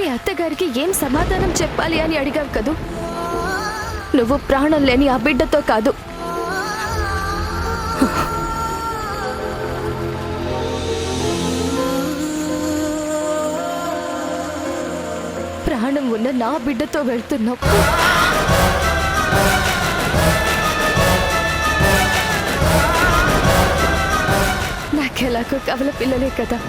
మీ అత్తగారికి ఏం సమాధానం చెప్పాలి అని అడిగావు కదూ. నువ్వు ప్రాణం లేని ఆ బిడ్డతో కాదు, ప్రాణం ఉన్న నా బిడ్డతో వెళ్తున్నావు. నాకెలాగో కవల పిల్లలే కదా.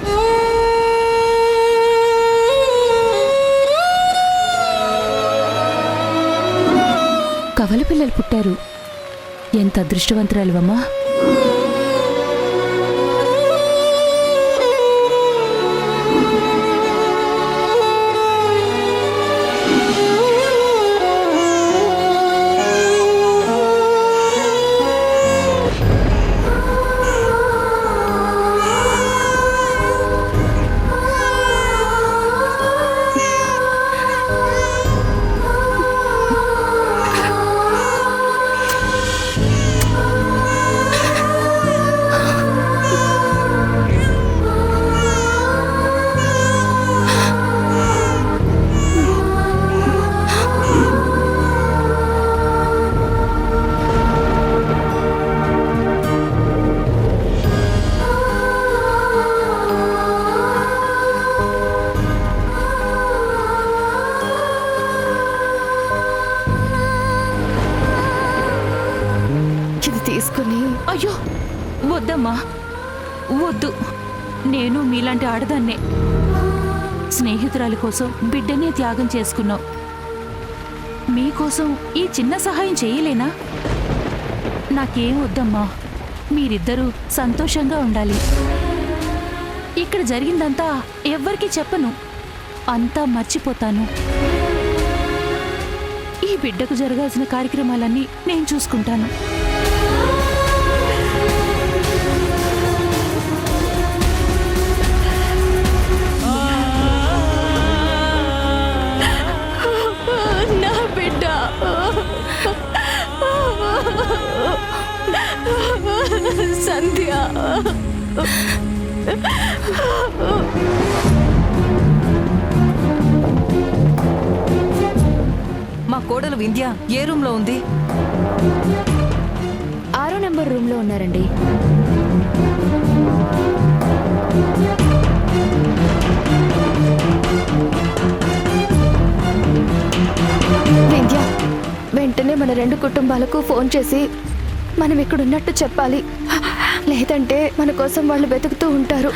కవల పిల్లలు పుట్టారు. ఎంత అదృష్టవంతురాలివమ్మా. తీసుకుని అయ్యో వద్దమ్మా, వద్దు. నేను మీలాంటి ఆడదాన్నే. స్నేహితురాలి కోసం బిడ్డనే త్యాగం చేసుకున్నావు. మీకోసం ఈ చిన్న సహాయం చేయలేనా? నాకేం వద్దమ్మా. మీరిద్దరూ సంతోషంగా ఉండాలి. ఇక్కడ జరిగిందంతా ఎవ్వరికీ చెప్పను. అంతా మర్చిపోతాను. ఈ బిడ్డకు జరగాల్సిన కార్యక్రమాలన్నీ నేను చూసుకుంటాను. సంధ్య, మా కోడలు వింధ్య ఏ రూమ్ లో ఉంది? 6వ నెంబర్ రూమ్ లో ఉన్నారండి. వింధ్య, వెంటనే మన 2 కుటుంబాలకు ఫోన్ చేసి మనం ఇక్కడున్నట్టు చెప్పాలి. లేదంటే మన కోసం వాళ్ళు వెతుకుతూ ఉంటారు.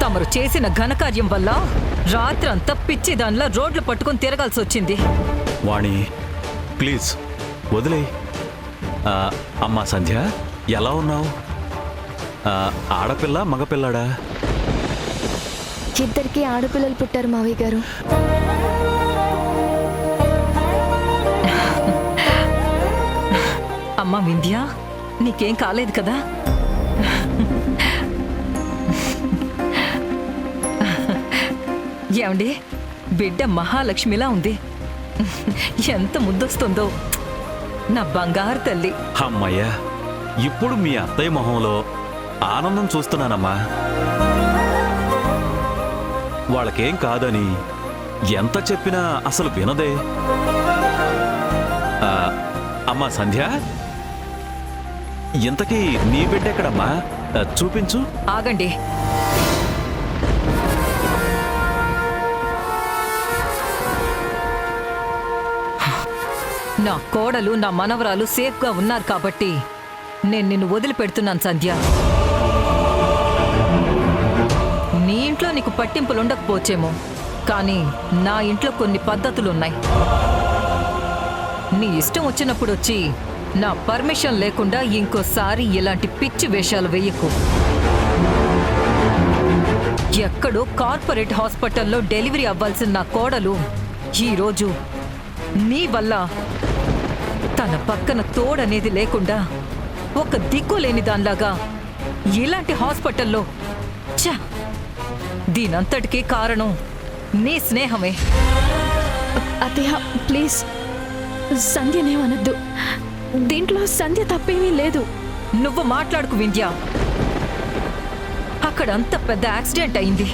తమరు చేసిన ఘనకార్యం వల్ల రాత్రంతా పిచ్చిదానిలా రోడ్లు పట్టుకొని తిరగాల్సి వచ్చింది. వాణి, ప్లీజ్ వదిలే. అమ్మా సంధ్య, ఎలా ఉన్నావు? ఆడపిల్ల మగపిల్లాడా? ఇద్దరికి ఆడపిల్లలు పుట్టారు మావయ్య గారు. అమ్మా వింధ్య, నీకేం కాలేదు కదా? ఏమండి, బిడ్డ మహాలక్ష్మిలా ఉంది. ఎంత ముద్దొస్తుందో నా బంగారు తల్లి. అమ్మయ్యా, ఇప్పుడు మీ అత్తయ్య మొహంలో ఆనందం చూస్తున్నానమ్మా. వాళ్ళకేం కాదని ఎంత చెప్పినా అసలు వినదే. అమ్మా సంధ్య, ఇంతకీ నీ బిడ్డెక్కడమ్మా? చూపించు. ఆగండి. నా కోడలు, నా మనవరాలు సేఫ్గా ఉన్నారు కాబట్టి నేను నిన్ను వదిలిపెడుతున్నాను సంధ్య. నీ ఇంట్లో నీకు పట్టింపులు ఉండకపోవచ్చేమో, కానీ నా ఇంట్లో కొన్ని పద్ధతులున్నాయి. నీ ఇష్టం వచ్చినప్పుడు వచ్చి నా పర్మిషన్ లేకుండా ఇంకోసారి ఇలాంటి పిచ్చి వేషాలు వెయ్యకు. ఎక్కడో కార్పొరేట్ హాస్పిటల్లో డెలివరీ అవ్వాల్సిన నా కోడలు ఈరోజు నీ వల్ల తన పక్కన తోడనేది లేకుండా ఒక దిక్కులేని దానిలాగా ఇలాంటి హాస్పిటల్లో ఛ! దీనంతటికీ కారణం నీ స్నేహమే. అత్తయ్య ప్లీజ్ సంధ్యనేమనద్దు. దీంట్లో సంధ్య తప్పేమీ లేదు. నువ్వు మాట్లాడుకు వింధ్య. అక్కడ అంత పెద్ద యాక్సిడెంట్ అయింది.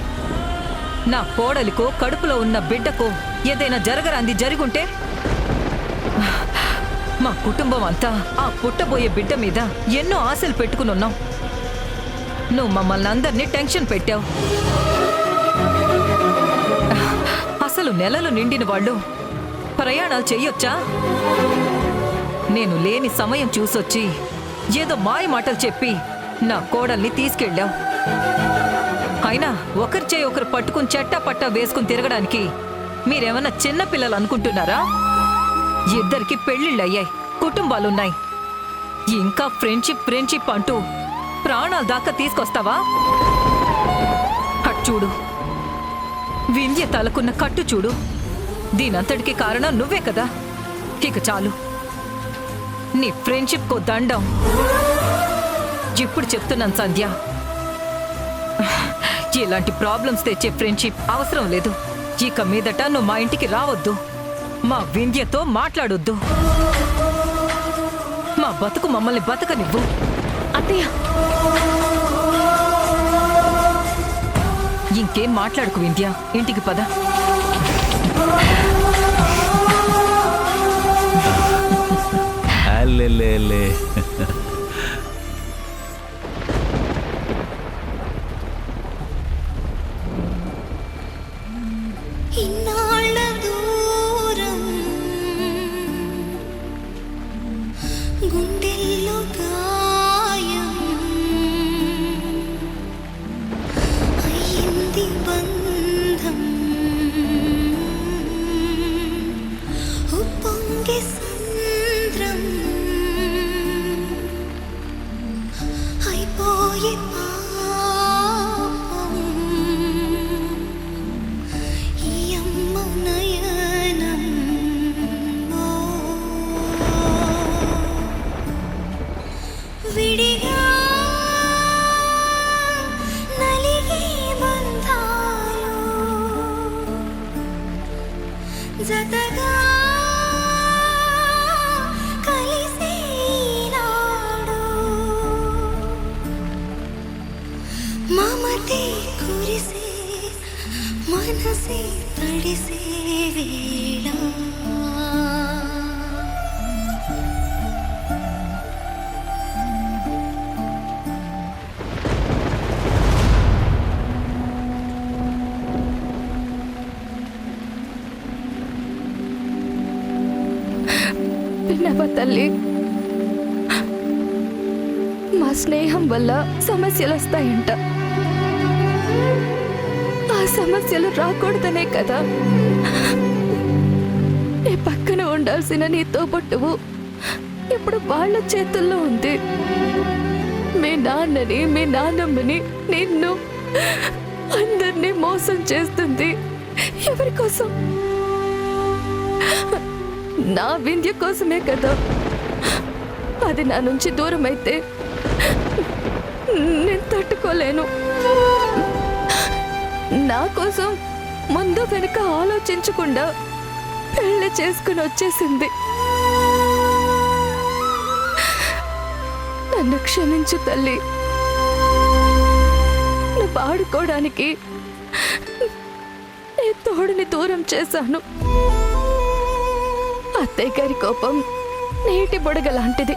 నా కోడలికో కడుపులో ఉన్న బిడ్డకో ఏదైనా జరగరాంది జరిగుంటే మా కుటుంబం అంతా ఆ పుట్టబోయే బిడ్డ మీద ఎన్నో ఆశలు పెట్టుకునున్నాం. నువ్వు మమ్మల్ని అందరినీ టెన్షన్ పెట్టావు. అసలు నెలలు నిండిన వాళ్ళు ప్రయాణాలు చెయ్యొచ్చా? నేను లేని సమయం చూసొచ్చి ఏదో మాయ మాటలు చెప్పి నా కోడల్ని తీసుకెళ్ళావు. అయినా ఒకరి చేయి ఒకరు పట్టుకుని చెట్టా పట్టా వేసుకుని తిరగడానికి మీరేమన్నా చిన్నపిల్లలు అనుకుంటున్నారా? ఇద్దరికి పెళ్లిళ్ళయ్యాయి, కుటుంబాలున్నాయి. ఇంకా ఫ్రెండ్షిప్ అంటూ ప్రాణాల దాకా తీసుకొస్తావా? అటు చూడు, వింధ్య తలకున్న కట్టు చూడు. దీనంతటికి కారణం నువ్వే కదా. ఇక చాలు, నీ ఫ్రెండ్షిప్కో దండం. ఇప్పుడు చెప్తున్నాను సంధ్య, ఇలాంటి ప్రాబ్లమ్స్ తెచ్చే ఫ్రెండ్షిప్ అవసరం లేదు. ఇక మీదట నువ్వు మా ఇంటికి రావద్దు, మా వింధ్యతో మాట్లాడొద్దు. మా బతుకు మమ్మల్ని బతకనివ్వు. అత్తయ్య ఇంకేం మాట్లాడుకు వింధ్య, ఇంటికి పద. అల్లెల్లెల్లే. ఇన్నాళ్ళ దూరం గుండెల్లో గాయం అయ్యింది బంధం ఉప్పొంగే సంద్రం అయిపోయే పాపం ఈ అమ్మ నయనం విడిగా నలిగే బంధాలు జతగా కలిసే నాడు మమతే కురిసే మనసే తడిసే వేళ విన్నావా తల్లి? మా స్నేహం వల్ల సమస్యలు వస్తాయంట. ఆ సమస్యలు రాకూడదనే కదా నీ పక్కన ఉండాల్సిన నీ తోబుట్టువు ఇప్పుడు వాళ్ళ చేతుల్లో ఉంది. మీ నాన్నని, మీ నాన్నమ్మని, నిన్ను అందరినీ మోసం చేస్తుంది. ఎవరి కోసం? నా వింధ్య కోసమే కదా. అది నా నుంచి దూరం అయితే నేను తట్టుకోలేను. నా కోసం ముందు వెనుక ఆలోచించకుండా పెళ్లి చేసుకుని వచ్చేసింది. నన్ను క్షమించు తల్లి. నువ్వు ఆడుకోవడానికి నీ తోడుని దూరం చేశాను. అత్తయ్య గారి కోపం నీటి బుడగ లాంటిది.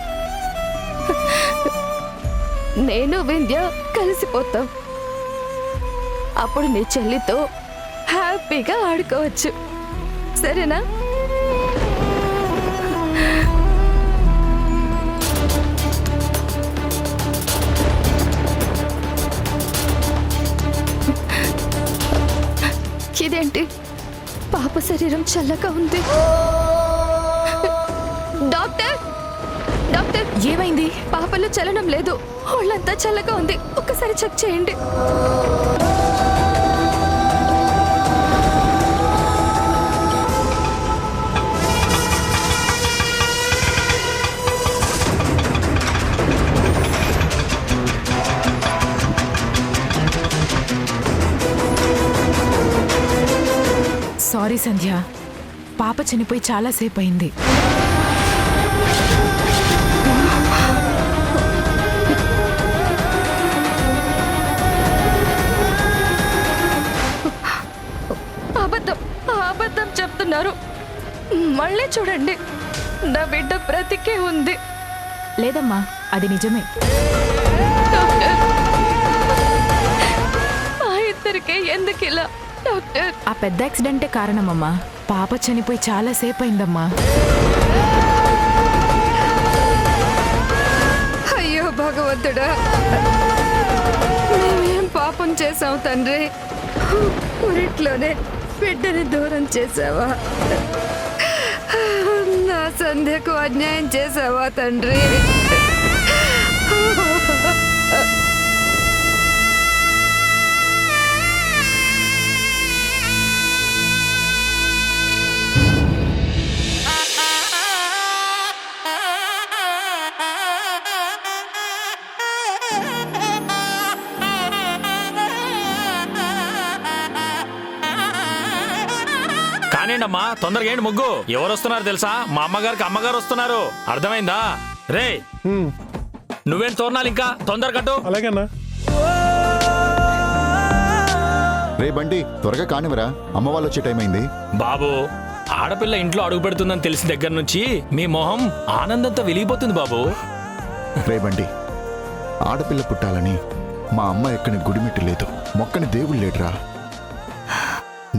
నేను వింధ్య కలిసిపోతాం. అప్పుడు నీ చెల్లితో హ్యాపీగా ఆడుకోవచ్చు. సరేనా? ఇదేంటి, పాప శరీరం చల్లగా ఉంది. డాక్టర్, డాక్టర్, ఏమైంది? పాపలో చలనం లేదు, ఒళ్ళంతా చల్లగా ఉంది. ఒక్కసారి చెక్ చేయండి. సారీ సంధ్య, పాప చనిపోయి చాలాసేపు అయింది. అబద్ధం అబద్ధం చెప్తున్నారు. మళ్ళీ చూడండి, నా బిడ్డ బ్రతికే ఉంది. లేదమ్మా, అది నిజమే. డాక్టర్, మా ఇద్దరికే ఎందుకు ఇలా డాక్టర్? ఆ పెద్ద యాక్సిడెంటే కారణమమ్మా. పాప చనిపోయి చాలాసేపు అయిందమ్మా. అయ్యో భగవంతుడా, మేమేం పాపం చేసావు తండ్రి? ఊరిట్లోనే బిడ్డని దూరం చేసావా? నా సంధ్యకు అన్యాయం చేసావా తండ్రి? కానివ్వండమ్మా, తొందరగా ఏంటి ముగ్గు. ఎవరు వస్తున్నారు తెలుసా? మా అమ్మగారికి అమ్మగారు వస్తున్నారు. అర్థమైందా? రే నువ్వేం తోరణాలు ఇంకా తొందర కట్టు. అలాగేనా? రే బండి, త్వరగా కానివరా, అమ్మ వాళ్ళు వచ్చే టైం అయింది. బాబు, ఆడపిల్ల ఇంట్లో అడుగు పెడుతుందని తెలిసిన దగ్గర నుంచి మీ మొహం ఆనందంతో వెలిగిపోతుంది బాబు. రే బండి, ఆడపిల్ల పుట్టాలని మా అమ్మ ఎక్కని గుడిమెట్టు లేదు, మొక్కని దేవుడు లేడురా.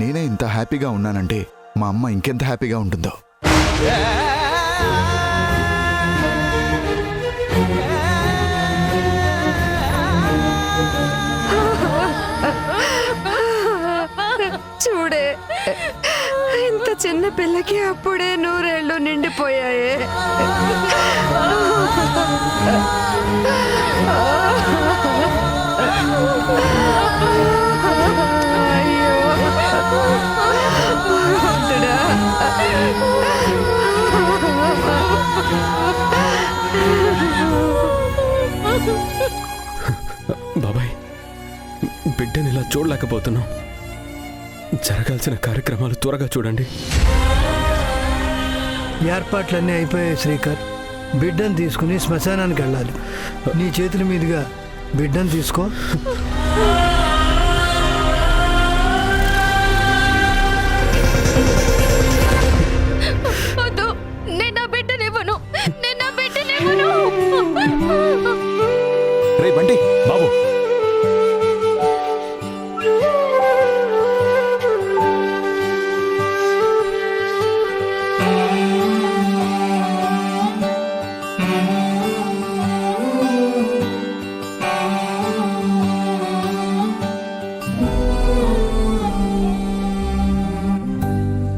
నేనే ఇంత హ్యాపీగా ఉన్నానంటే మా అమ్మ ఇంకెంత హ్యాపీగా ఉంటుందో. చూడే, ఇంత చిన్న పిల్లకి అప్పుడే 100 ఏళ్ళు నిండిపోయాయే. అయ్యో భగవంతుడా. బాబాయ్, బిడ్డని ఇలా చూడలేకపోతున్నాం. జరగాల్సిన కార్యక్రమాలు త్వరగా చూడండి. ఏర్పాట్లన్నీ అయిపోయాయి శ్రీకర్. బిడ్డను తీసుకుని శ్మశానానికి వెళ్ళాలి. నీ చేతుల మీదుగా బిడ్డను తీసుకో. వద్దు, నేను నా బిడ్డనివ్వను, నేను నా బిడ్డనివ్వను. రే బండి, బాబు,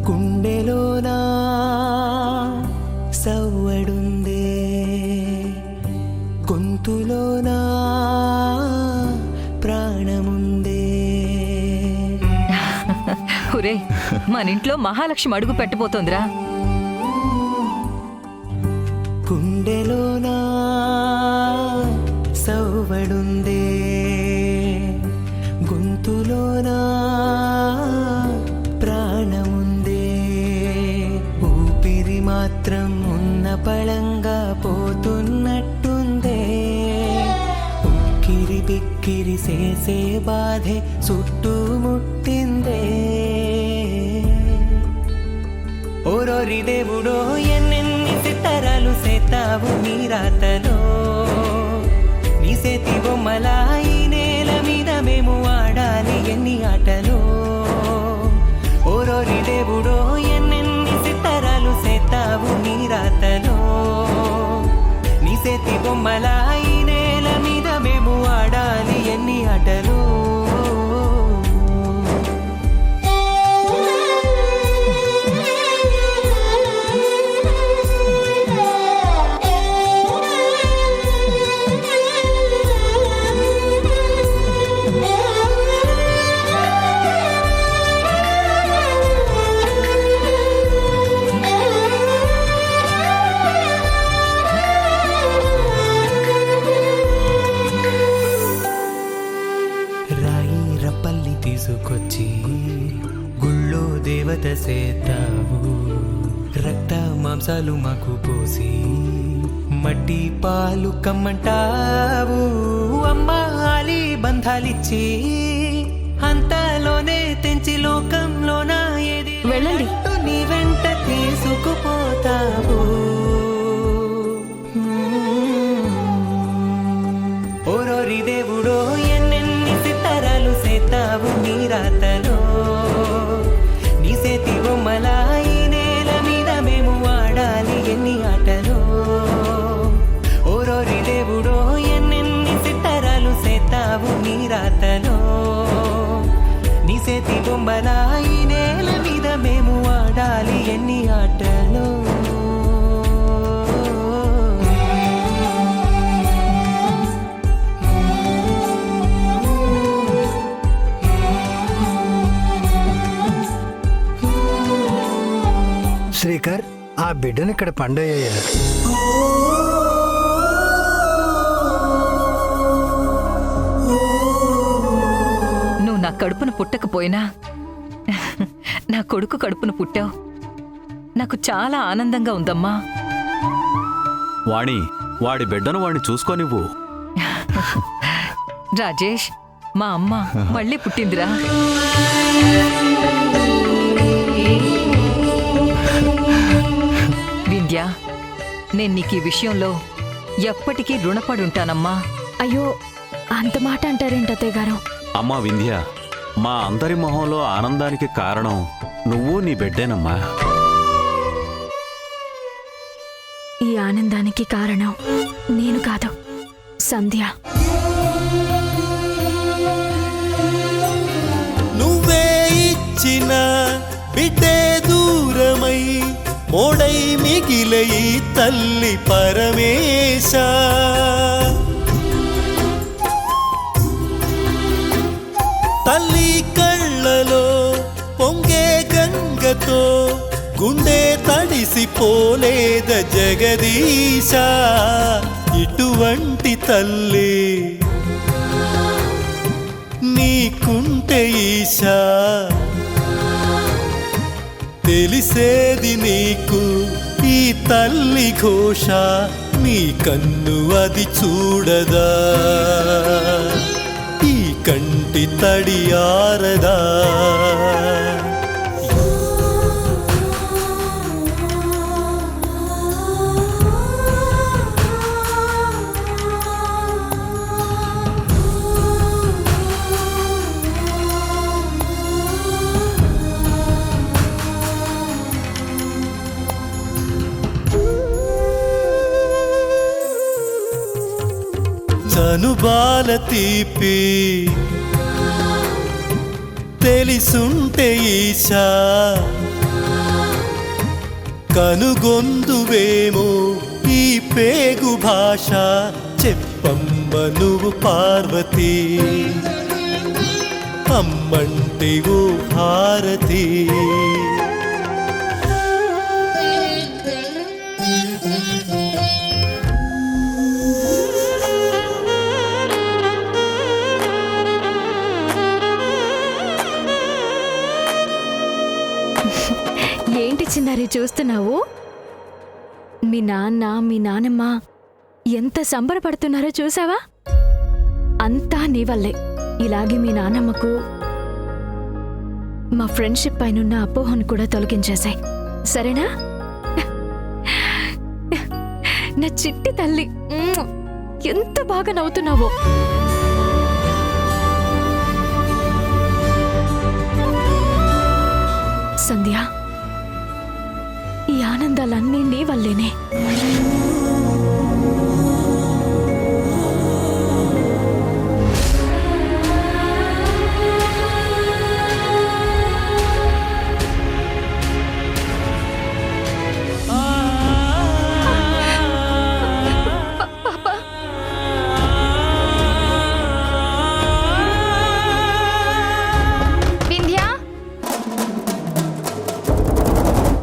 గుండెలోనా సవ్వడుందే, గొంతులోనా ప్రాణముందే. ఒరే, మన ఇంట్లో మహాలక్ష్మి అడుగు పెట్టబోతోందిరా. గుండెలోనా సవ్వడుందే, గొంతులోనా ప్రాణముందే. ఊపిరి మాత్రం ఉన్న పళంగా పోతున్నట్టుందే. ఉక్కిరి బిక్కిరి చేసే బాధే చుట్టుముట్టిందే. ఓరోరి దేవుడో, ఎన్నెన్ని సితారాలు సేతావు నీ రాతలో. నీ సేతి బొమ్మలా ఈ నేల మీద మేము ఆడాలి ఎన్ని ఆటలో. ఓరోరి దేవుడో, ఎన్నెన్ని సితారాలు సేతావు నీ రాతలో. నీ సేతి బొమ్మలా ఈ నేల మీద మేము ఆడాలి ఎన్ని ఆటలో. బతసేతావు రక్త మాంసాలు మాకు పోసి మట్టి పాలు కమ్మంటావు అమ్మాలి బంధాలిచ్చి అంతలోనే తెంచి లోకంలోన ఏది వెళ్ళండి. నీ వెంట తీసుకుపోతావు ఓరోరి దేవుడో ఎన్నెన్ని సితారాలు సేతావు నీ రాతలో నీ సేతి బొమ్మల ఈ నేల మీద మేము ఆడాలి ఎన్ని ఆటలో ఓరోరి దేవుడో ఎన్నెన్ని సితారాలు సేతావు నీ రాతలో నీ సేతి బొమ్మల ఈ నేల మీద మేము ఆడాలి ఎన్ని ఆటలో శ్రీకర్, ఆ బిడ్డను ఇక్కడ పండయ్యా. నువ్వు నా కడుపున పుట్టకపోయినా నా కొడుకు కడుపున పుట్టావు. నాకు చాలా ఆనందంగా ఉందమ్మా. వాణి, వాడి బిడ్డను వాణ్ణి చూసుకోనివ్వు. రాజేష్, మా అమ్మ మళ్ళీ పుట్టిందిరా. వింధ్య, నేను నీకు ఈ విషయంలో ఎప్పటికీ రుణపడి ఉంటానమ్మా. అయ్యో, అంత మాట అంటారేంటి అత్తయ్య గారు? అమ్మా వింధ్య, మా అందరి మొహంలో ఆనందానికి కారణం నువ్వు నీ బిడ్డేనమ్మా. ఈ ఆనందానికి కారణం నేను కాదు, సంధ్య. నువ్వే ఇచ్చిన బిడ్డే దూరమై మోడై మిగిలై తల్లి పరమేశ తల్లి కళ్ళలో పొంగే గంగతో గుండె తడిసిపోలేద జగదీశ ఇటువంటి తల్లి నీకుంటే ఈశా తెలిసేది నీకు ఈ తల్లి ఘోష నీ కన్ను అది చూడదా ఈ కంటి తడి ఆరదా చనుబాల తీపి తెలిసుంటే ఈశా కనుగొందువేమో ఈ పేగు భాష చెప్పమ్మ నువ్వు పార్వతి అమ్మంటే ఓ భారతి ఏంటి చిన్నారి చూస్తున్నావు? మీ నాన్న మీ నానమ్మ ఎంత సంబరపడుతున్నారో చూసావా? అంతా నీ వల్లే. ఇలాగే మీ నానమ్మకు మా ఫ్రెండ్షిప్ పైనున్న అపోహను కూడా తొలగించేశాయి, సరేనా? నా చిట్టి తల్లి, ఎంత బాగా నవ్వుతున్నావో. సంధ్య, ఈ ఆనందాలన్నీ నీ వల్లేనే.